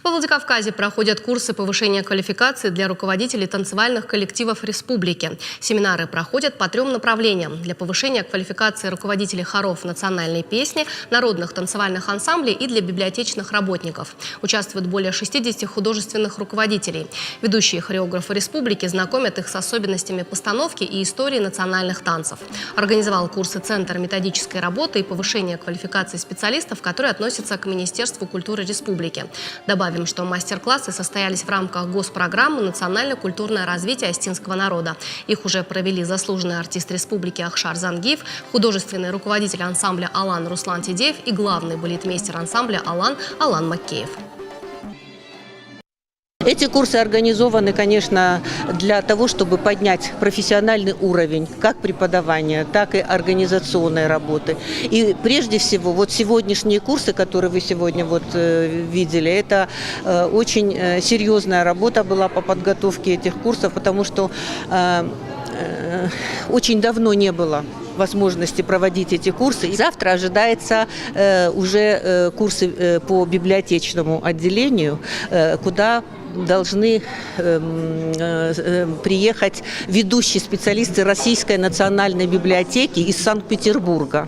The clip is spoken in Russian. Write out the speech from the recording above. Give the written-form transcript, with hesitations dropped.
Во Владикавказе проходят курсы повышения квалификации для руководителей танцевальных коллективов республики. Семинары проходят по 3 направлениям: для повышения квалификации руководителей хоров национальной песни, народных танцевальных ансамблей и для библиотечных работников. Участвуют более 60 художественных руководителей. Ведущие хореографы республики знакомят их с особенностями постановки и истории национальных танцев. Организовал курсы Центр методической работы и повышения квалификации специалистов, которые относятся к Министерству культуры республики. Добавим, что мастер-классы состоялись в рамках госпрограммы «Национально-культурное развитие остинского народа». Их уже провели заслуженный артист республики Ахшар Зангиев, художественный руководитель ансамбля «Алан» Руслан Тидеев и главный балетмейстер ансамбля «Алан» Алан Макеев. Эти курсы организованы, конечно, для того, чтобы поднять профессиональный уровень как преподавания, так и организационной работы. И прежде всего, вот сегодняшние курсы, которые вы сегодня видели, это очень серьезная работа была по подготовке этих курсов, потому что очень давно не было возможности проводить эти курсы. И завтра ожидается уже курсы по библиотечному отделению, куда должны приехать ведущие специалисты Российской национальной библиотеки из Санкт-Петербурга.